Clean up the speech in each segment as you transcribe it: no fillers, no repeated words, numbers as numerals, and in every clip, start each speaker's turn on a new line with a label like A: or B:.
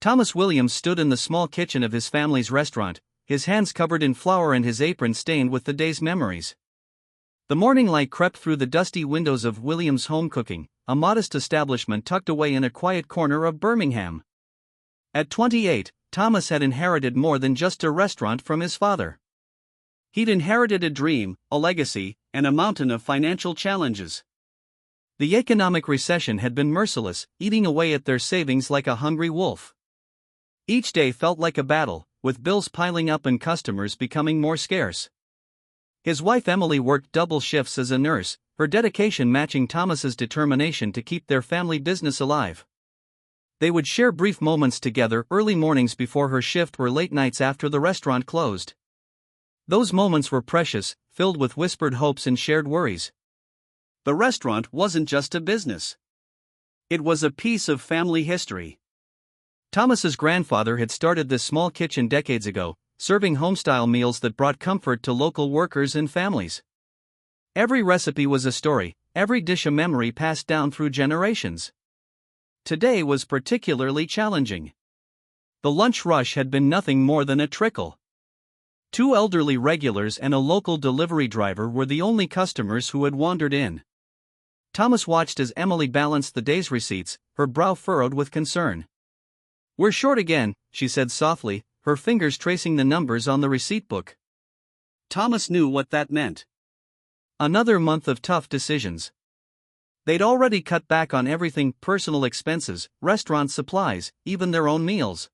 A: Thomas Williams stood in the small kitchen of his family's restaurant, his hands covered in flour and his apron stained with the day's memories. The morning light crept through the dusty windows of Williams' Home Cooking, a modest establishment tucked away in a quiet corner of Birmingham. At 28, Thomas had inherited more than just a restaurant from his father. He'd inherited a dream, a legacy, and a mountain of financial challenges. The economic recession had been merciless, eating away at their savings like a hungry wolf. Each day felt like a battle, with bills piling up and customers becoming more scarce. His wife Emily worked double shifts as a nurse, her dedication matching Thomas's determination to keep their family business alive. They would share brief moments together, early mornings before her shift or late nights after the restaurant closed. Those moments were precious, filled with whispered hopes and shared worries. The restaurant wasn't just a business. It was a piece of family history. Thomas's grandfather had started this small kitchen decades ago, serving homestyle meals that brought comfort to local workers and families. Every recipe was a story, every dish a memory passed down through generations. Today was particularly challenging. The lunch rush had been nothing more than a trickle. 2 elderly regulars and a local delivery driver were the only customers who had wandered in. Thomas watched as Emily balanced the day's receipts, her brow furrowed with concern. "We're short again," she said softly, her fingers tracing the numbers on the receipt book. Thomas knew what that meant. Another month of tough decisions. They'd already cut back on everything: personal expenses, restaurant supplies, even their own meals.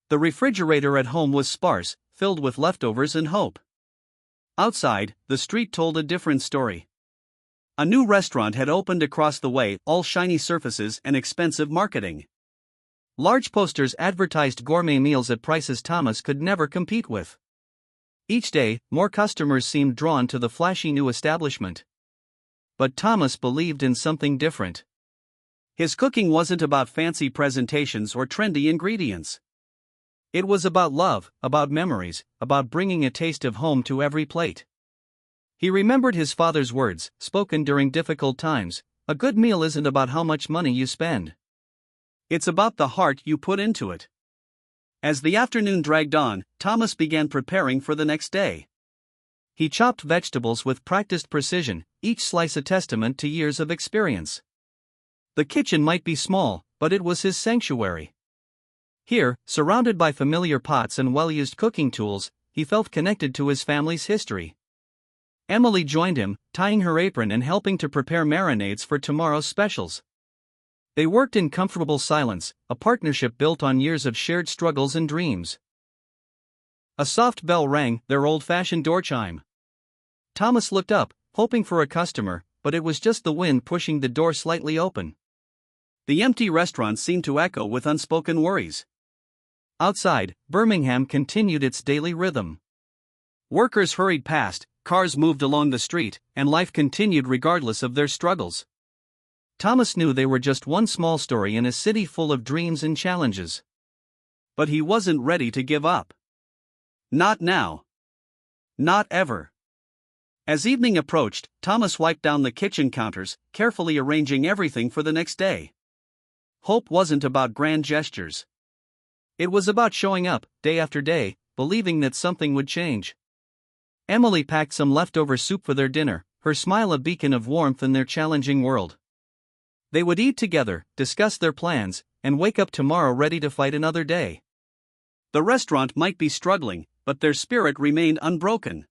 A: The refrigerator at home was sparse, filled with leftovers and hope. Outside, the street told a different story. A new restaurant had opened across the way, all shiny surfaces and expensive marketing. Large posters advertised gourmet meals at prices Thomas could never compete with. Each day, more customers seemed drawn to the flashy new establishment. But Thomas believed in something different. His cooking wasn't about fancy presentations or trendy ingredients. It was about love, about memories, about bringing a taste of home to every plate. He remembered his father's words, spoken during difficult times: "A good meal isn't about how much money you spend. It's about the heart you put into it." As the afternoon dragged on, Thomas began preparing for the next day. He chopped vegetables with practiced precision, each slice a testament to years of experience. The kitchen might be small, but it was his sanctuary. Here, surrounded by familiar pots and well-used cooking tools, he felt connected to his family's history. Emily joined him, tying her apron and helping to prepare marinades for tomorrow's specials. They worked in comfortable silence, a partnership built on years of shared struggles and dreams. A soft bell rang, their old-fashioned door chime. Thomas looked up, hoping for a customer, but it was just the wind pushing the door slightly open. The empty restaurant seemed to echo with unspoken worries. Outside, Birmingham continued its daily rhythm. Workers hurried past, cars moved along the street, and life continued regardless of their struggles. Thomas knew they were just one small story in a city full of dreams and challenges. But he wasn't ready to give up. Not now. Not ever. As evening approached, Thomas wiped down the kitchen counters, carefully arranging everything for the next day. Hope wasn't about grand gestures. It was about showing up, day after day, believing that something would change. Emily packed some leftover soup for their dinner, her smile a beacon of warmth in their challenging world. They would eat together, discuss their plans, and wake up tomorrow ready to fight another day. The restaurant might be struggling, but their spirit remained unbroken.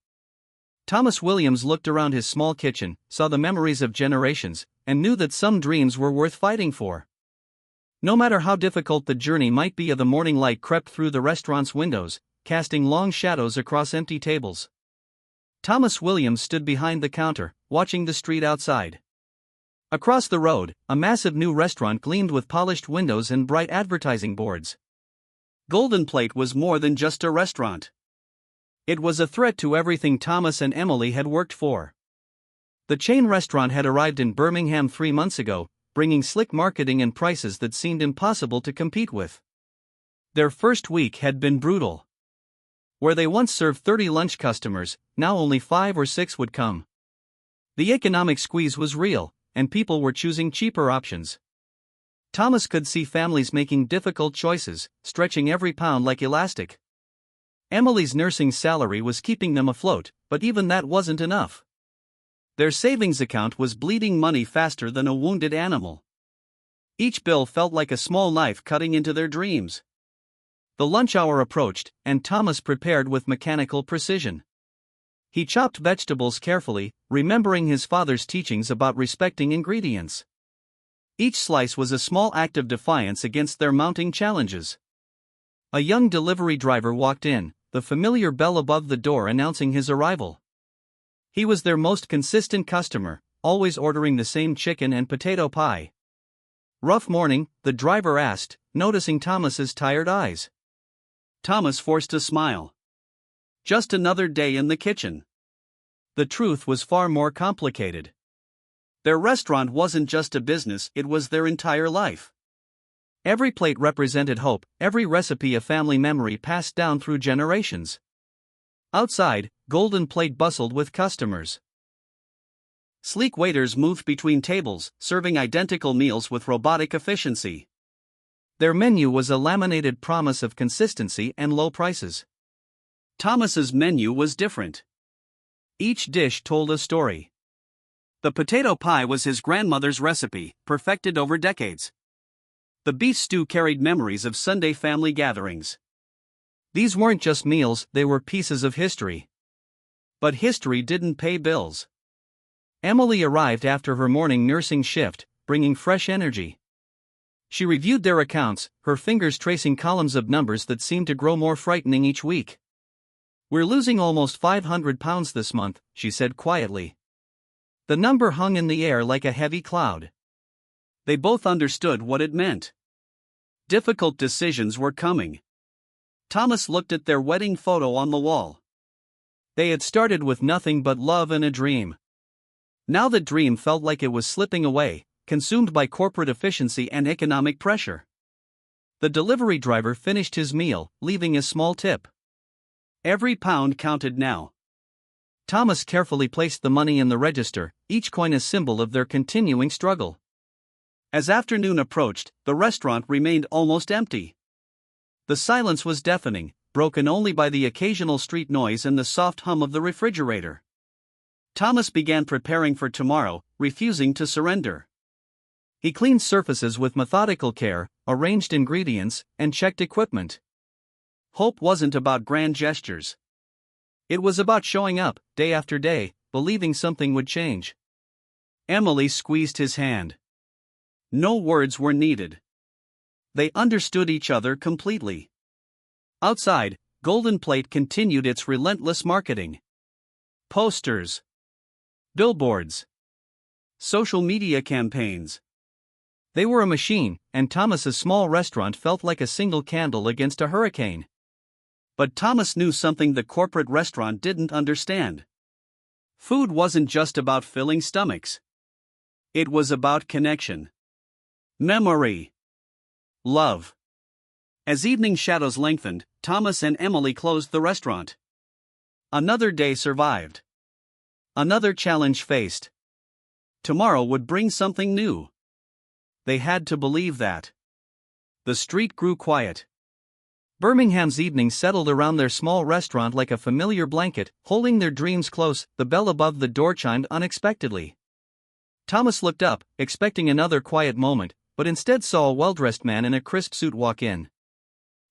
A: Thomas Williams looked around his small kitchen, saw the memories of generations, and knew that some dreams were worth fighting for. No matter how difficult the journey might be, the morning light crept through the restaurant's windows, casting long shadows across empty tables. Thomas Williams stood behind the counter, watching the street outside. Across the road, a massive new restaurant gleamed with polished windows and bright advertising boards. Golden Plate was more than just a restaurant. It was a threat to everything Thomas and Emily had worked for. The chain restaurant had arrived in Birmingham 3 months ago, bringing slick marketing and prices that seemed impossible to compete with. Their first week had been brutal. Where they once served 30 lunch customers, now only 5 or 6 would come. The economic squeeze was real, and people were choosing cheaper options. Thomas could see families making difficult choices, stretching every pound like elastic. Emily's nursing salary was keeping them afloat, but even that wasn't enough. Their savings account was bleeding money faster than a wounded animal. Each bill felt like a small knife cutting into their dreams. The lunch hour approached, and Thomas prepared with mechanical precision. He chopped vegetables carefully, remembering his father's teachings about respecting ingredients. Each slice was a small act of defiance against their mounting challenges. A young delivery driver walked in, the familiar bell above the door announcing his arrival. He was their most consistent customer, always ordering the same chicken and potato pie. "Rough morning?" the driver asked, noticing Thomas's tired eyes. Thomas forced a smile. Just another day in the kitchen. The truth was far more complicated. Their restaurant wasn't just a business, it was their entire life. Every plate represented hope, every recipe a family memory passed down through generations. Outside, Golden Plate bustled with customers. Sleek waiters moved between tables, serving identical meals with robotic efficiency. Their menu was a laminated promise of consistency and low prices. Thomas's menu was different. Each dish told a story. The potato pie was his grandmother's recipe, perfected over decades. The beef stew carried memories of Sunday family gatherings. These weren't just meals, they were pieces of history. But history didn't pay bills. Emily arrived after her morning nursing shift, bringing fresh energy. She reviewed their accounts, her fingers tracing columns of numbers that seemed to grow more frightening each week. "We're losing almost 500 pounds this month," she said quietly. The number hung in the air like a heavy cloud. They both understood what it meant. Difficult decisions were coming. Thomas looked at their wedding photo on the wall. They had started with nothing but love and a dream. Now the dream felt like it was slipping away, consumed by corporate efficiency and economic pressure. The delivery driver finished his meal, leaving a small tip. Every pound counted now. Thomas carefully placed the money in the register, each coin a symbol of their continuing struggle. As afternoon approached, the restaurant remained almost empty. The silence was deafening, broken only by the occasional street noise and the soft hum of the refrigerator. Thomas began preparing for tomorrow, refusing to surrender. He cleaned surfaces with methodical care, arranged ingredients, and checked equipment. Hope wasn't about grand gestures. It was about showing up, day after day, believing something would change. Emily squeezed his hand. No words were needed. They understood each other completely. Outside, Golden Plate continued its relentless marketing. Posters, billboards, social media campaigns. They were a machine, and Thomas's small restaurant felt like a single candle against a hurricane. But Thomas knew something the corporate restaurant didn't understand. Food wasn't just about filling stomachs. It was about connection, memory, love. As evening shadows lengthened, Thomas and Emily closed the restaurant. Another day survived. Another challenge faced. Tomorrow would bring something new. They had to believe that. The street grew quiet. Birmingham's evenings settled around their small restaurant like a familiar blanket, holding their dreams close. The bell above the door chimed unexpectedly. Thomas looked up, expecting another quiet moment, but instead saw a well-dressed man in a crisp suit walk in.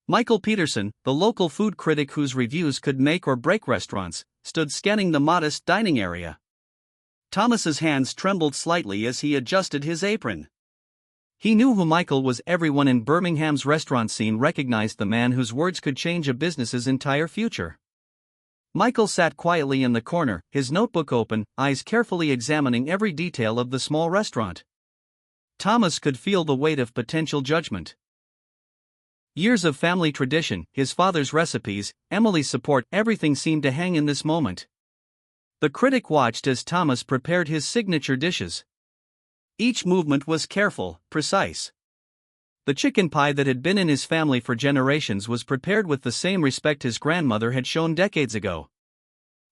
A: Michael Peterson, the local food critic whose reviews could make or break restaurants, stood scanning the modest dining area. Thomas's hands trembled slightly as he adjusted his apron. He knew who Michael was. Everyone in Birmingham's restaurant scene recognized the man whose words could change a business's entire future. Michael sat quietly in the corner, his notebook open, eyes carefully examining every detail of the small restaurant. Thomas could feel the weight of potential judgment. Years of family tradition, his father's recipes, Emily's support, everything seemed to hang in this moment. The critic watched as Thomas prepared his signature dishes. Each movement was careful, precise. The chicken pie that had been in his family for generations was prepared with the same respect his grandmother had shown decades ago.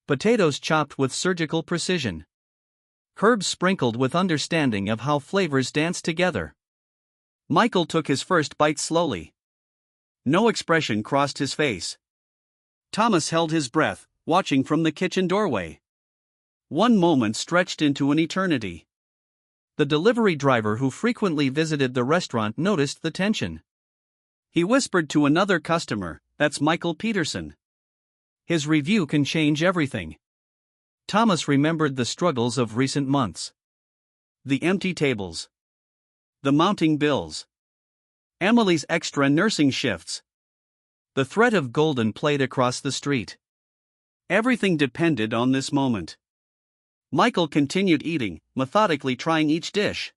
A: Potatoes chopped with surgical precision. Herbs sprinkled with understanding of how flavors dance together.
B: Michael took his first bite slowly. No expression crossed his face. Thomas held his breath, watching from the kitchen doorway. One moment stretched into an eternity.
A: The delivery driver who frequently visited the restaurant noticed the tension.
B: He whispered to another customer, "That's Michael Peterson.
A: His review can change everything." Thomas remembered the struggles of recent months.
B: The empty tables. The mounting bills. Emily's extra nursing shifts.
A: The threat of Golden Plate across the street.
B: Everything depended on this moment. Michael continued eating, methodically trying each dish.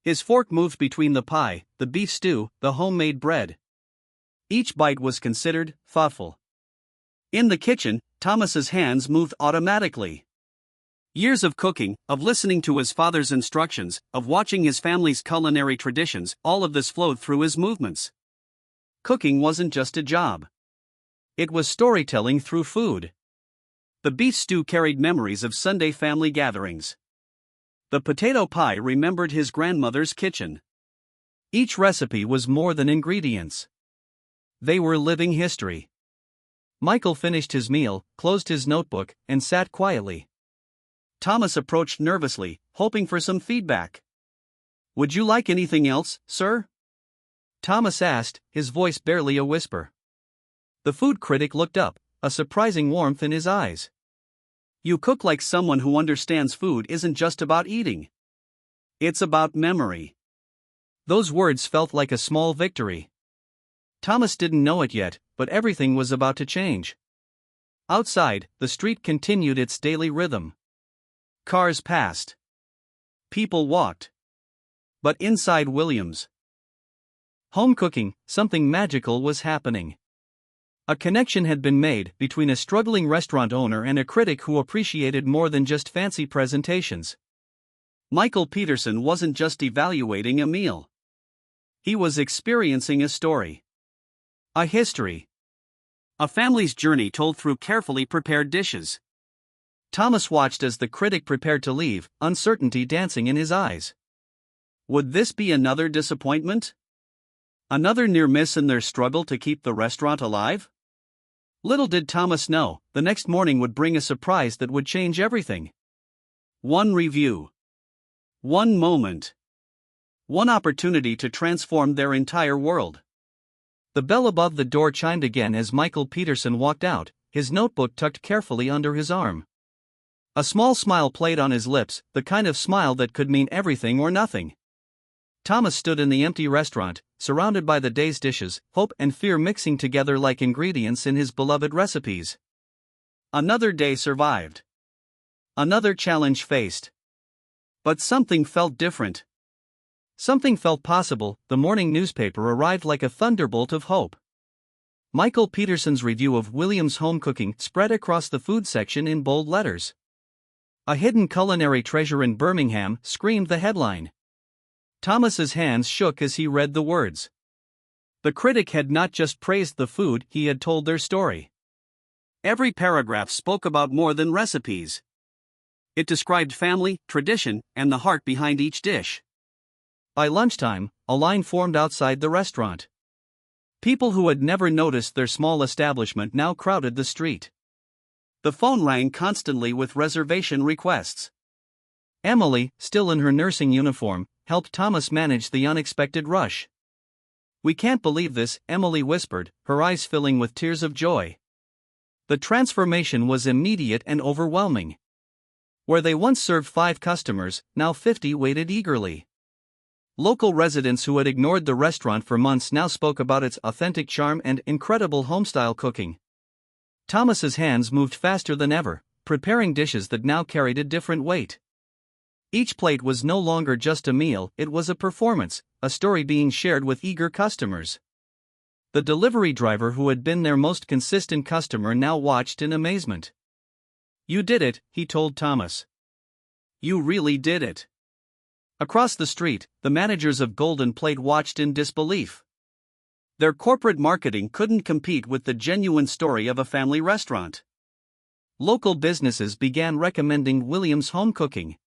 A: His fork moved between the pie, the beef stew, the homemade bread.
B: Each bite was considered, thoughtful. In the kitchen, Thomas's hands moved automatically. Years of cooking, of listening to his father's instructions, of watching his family's culinary traditions, all of this flowed through his movements. Cooking wasn't just a job.
A: It was storytelling through food.
B: The beef stew carried memories of Sunday family gatherings. The potato pie remembered his grandmother's kitchen.
A: Each recipe was more than ingredients. They were living history. Michael finished his meal, closed his notebook, and sat quietly.
B: Thomas approached nervously, hoping for some feedback. "Would you like anything else, sir?"
A: Thomas asked, his voice barely a whisper. The food critic looked up, a surprising warmth in his eyes.
B: "You cook like someone who understands food isn't just about eating. It's about memory."
A: Those words felt like a small victory. Thomas didn't know it yet, but everything was about to change. Outside, the street continued its daily rhythm.
B: Cars passed. People walked. But inside Williams'
A: home cooking, something magical was happening. A connection had been made between a struggling restaurant owner and a critic who appreciated more than just fancy presentations.
B: Michael Peterson wasn't just evaluating a meal. He was experiencing a story. A history. A family's journey told through carefully prepared dishes.
A: Thomas watched as the critic prepared to leave, uncertainty dancing in his eyes.
B: Would this be another disappointment? Another near miss in their struggle to keep the restaurant alive? Little did Thomas know, the next morning would bring a surprise that would change everything. One review. One moment. One opportunity to transform their entire world.
A: The bell above the door chimed again as Michael Peterson walked out, his notebook tucked carefully under his arm. A small smile played on his lips, the kind of smile that could mean everything or nothing. Thomas stood in the empty restaurant, surrounded by the day's dishes, hope and fear mixing together like ingredients in his beloved recipes.
B: Another day survived. Another challenge faced. But something felt different.
A: Something felt possible. The morning newspaper arrived like a thunderbolt of hope. Michael Peterson's review of Williams' home cooking spread across the food section in bold letters. "A hidden culinary treasure in Birmingham," screamed the headline. Thomas's hands shook as he read the words. The critic had not just praised the food, he had told their story.
B: Every paragraph spoke about more than recipes. It described family, tradition, and the heart behind each dish.
A: By lunchtime, a line formed outside the restaurant. People who had never noticed their small establishment now crowded the street.
B: The phone rang constantly with reservation requests.
A: Emily, still in her nursing uniform, helped Thomas manage the unexpected rush. "We can't believe this," Emily whispered, her eyes filling with tears of joy. The transformation was immediate and overwhelming. Where they once served 5 customers, now 50 waited eagerly. Local residents who had ignored the restaurant for months now spoke about its authentic charm and incredible homestyle cooking. Thomas's hands moved faster than ever, preparing dishes that now carried a different weight. Each plate was no longer just a meal, it was a performance, a story being shared with eager customers. The delivery driver who had been their most consistent customer now watched in amazement. "You did it," he told Thomas.
B: "You really did it."
A: Across the street, the managers of Golden Plate watched in disbelief.
B: Their corporate marketing couldn't compete with the genuine story of a family restaurant.
A: Local businesses began recommending Williams' home cooking.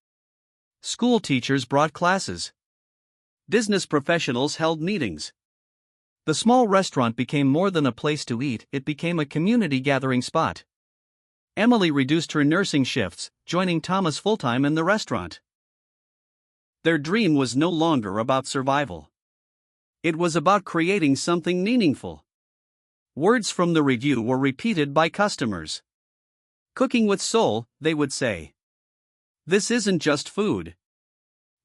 A: School teachers brought classes.
B: Business professionals held meetings.
A: The small restaurant became more than a place to eat, it became a community gathering spot.
B: Emily reduced her nursing shifts, joining Thomas full-time in the restaurant. Their dream was no longer about survival. It was about creating something meaningful. Words from the review were repeated by customers. Cooking with soul, they would say. This isn't just food.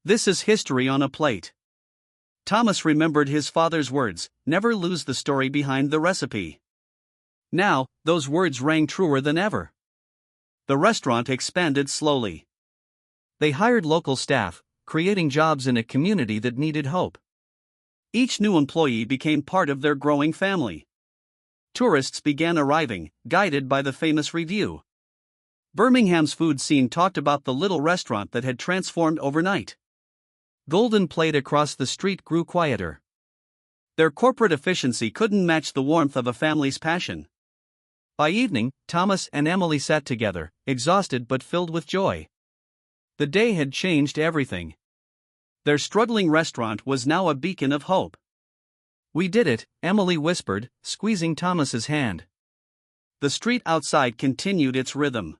B: This is history on a plate. Thomas remembered his father's words, never lose the story behind the recipe. Now, those words rang truer than ever. The restaurant expanded slowly.
A: They hired local staff, creating jobs in a community that needed hope.
B: Each new employee became part of their growing family. Tourists began arriving, guided by the famous review. Birmingham's food scene talked about the little restaurant that had transformed overnight.
A: Golden Plate across the street grew quieter.
B: Their corporate efficiency couldn't match the warmth of a family's passion.
A: By evening, Thomas and Emily sat together, exhausted but filled with joy. The day had changed everything.
B: Their struggling restaurant was now a beacon of hope.
A: We did it, Emily whispered, squeezing Thomas's hand.
B: The street outside continued its rhythm.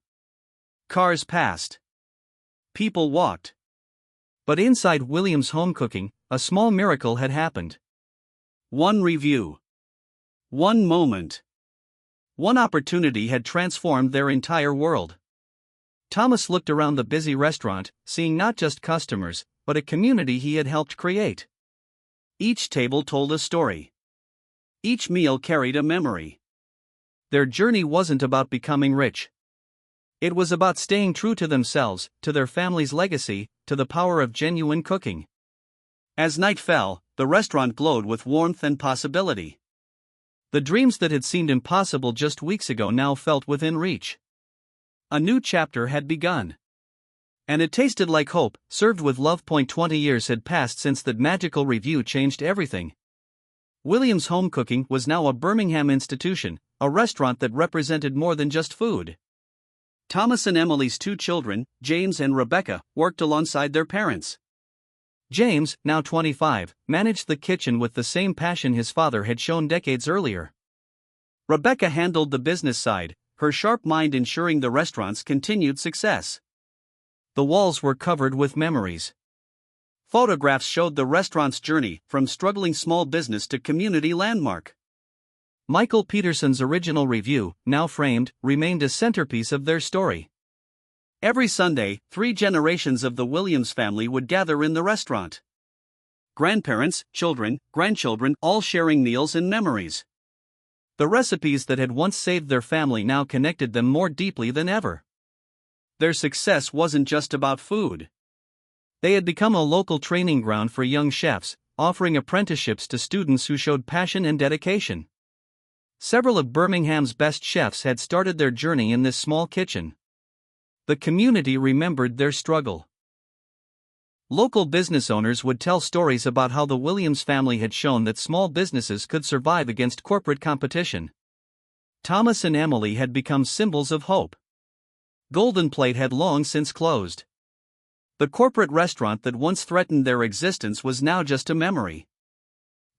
B: Cars passed. People walked.
A: But inside Williams Home Cooking, a small miracle had happened.
B: One review. One moment. One opportunity had transformed their entire world.
A: Thomas looked around the busy restaurant, seeing not just customers, but a community he had helped create.
B: Each table told a story. Each meal carried a memory.
A: Their journey wasn't about becoming rich. It was about staying true to themselves, to their family's legacy, to the power of genuine cooking.
B: As night fell, the restaurant glowed with warmth and possibility.
A: The dreams that had seemed impossible just weeks ago now felt within reach. A new chapter had begun. And it tasted like hope, served with love. 20 years had passed since that magical review changed everything. Williams Home Cooking was now a Birmingham institution, a restaurant that represented more than just food.
B: Thomas and Emily's two children, James and Rebecca, worked alongside their parents.
A: James, now 25, managed the kitchen with the same passion his father had shown decades earlier.
B: Rebecca handled the business side, her sharp mind ensuring the restaurant's continued success.
A: The walls were covered with memories.
B: Photographs showed the restaurant's journey from struggling small business to community landmark.
A: Michael Peterson's original review, now framed, remained a centerpiece of their story.
B: Every Sunday, 3 generations of the Williams family would gather in the restaurant. Grandparents, children, grandchildren, all sharing meals and memories.
A: The recipes that had once saved their family now connected them more deeply than ever.
B: Their success wasn't just about food.
A: They had become a local training ground for young chefs, offering apprenticeships to students who showed passion and dedication. Several of Birmingham's best chefs had started their journey in this small kitchen. The community remembered their struggle. Local business owners would tell stories about how the Williams family had shown that small businesses could survive against corporate competition. Thomas and Emily had become symbols of hope. Golden Plate had long since closed. The corporate restaurant that once threatened their existence was now just a memory.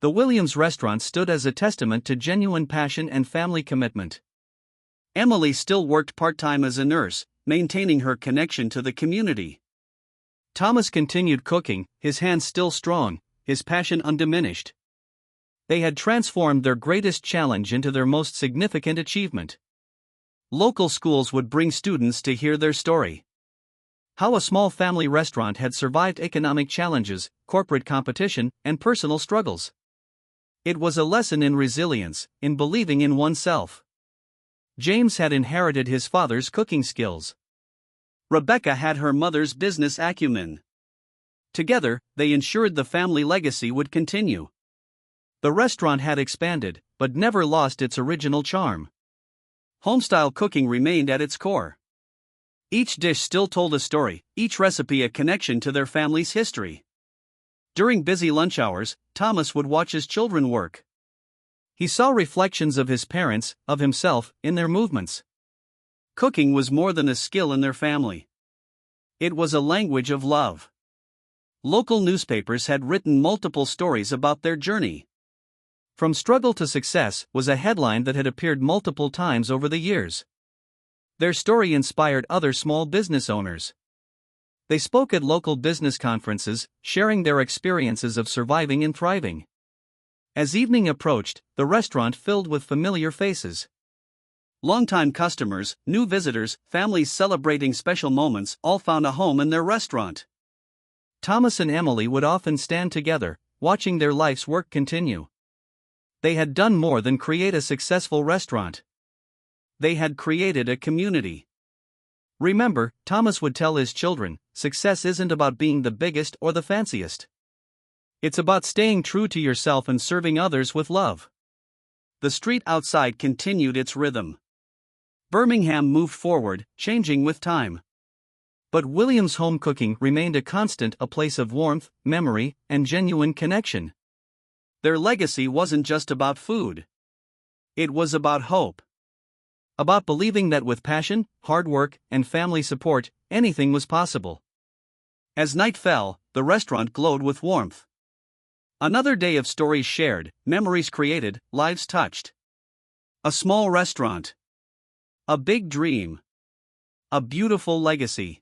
A: The Williams restaurant stood as a testament to genuine passion and family commitment.
B: Emily still worked part-time as a nurse, maintaining her connection to the community.
A: Thomas continued cooking, his hands still strong, his passion undiminished. They had transformed their greatest challenge into their most significant achievement. Local schools would bring students to hear their story. How a small family restaurant had survived economic challenges, corporate competition, and personal struggles. It was a lesson in resilience, in believing in oneself. James had inherited his father's cooking skills.
B: Rebecca had her mother's business acumen. Together, they ensured the family legacy would continue.
A: The restaurant had expanded, but never lost its original charm.
B: Homestyle cooking remained at its core. Each dish still told a story, each recipe a connection to their family's history. During busy lunch hours, Thomas would watch his children work.
A: He saw reflections of his parents, of himself, in their movements.
B: Cooking was more than a skill in their family. It was a language of love. Local newspapers had written multiple stories about their journey.
A: "From struggle to success" was a headline that had appeared multiple times over the years. Their story inspired other small business owners. They spoke at local business conferences, sharing their experiences of surviving and thriving. As evening approached, the restaurant filled with familiar faces.
B: Longtime customers, new visitors, families celebrating special moments all found a home in their restaurant.
A: Thomas and Emily would often stand together, watching their life's work continue. They had done more than create a successful restaurant. They had created a community. Remember, Thomas would tell his children, success isn't about being the biggest or the fanciest. It's about staying true to yourself and serving others with love.
B: The street outside continued its rhythm. Birmingham moved forward, changing with time.
A: But Williams' home cooking remained a constant, a place of warmth, memory, and genuine connection.
B: Their legacy wasn't just about food. It was about hope.
A: About believing that with passion, hard work, and family support, anything was possible.
B: As night fell, the restaurant glowed with warmth. Another day of stories shared, memories created, lives touched. A small restaurant. A big dream. A beautiful legacy.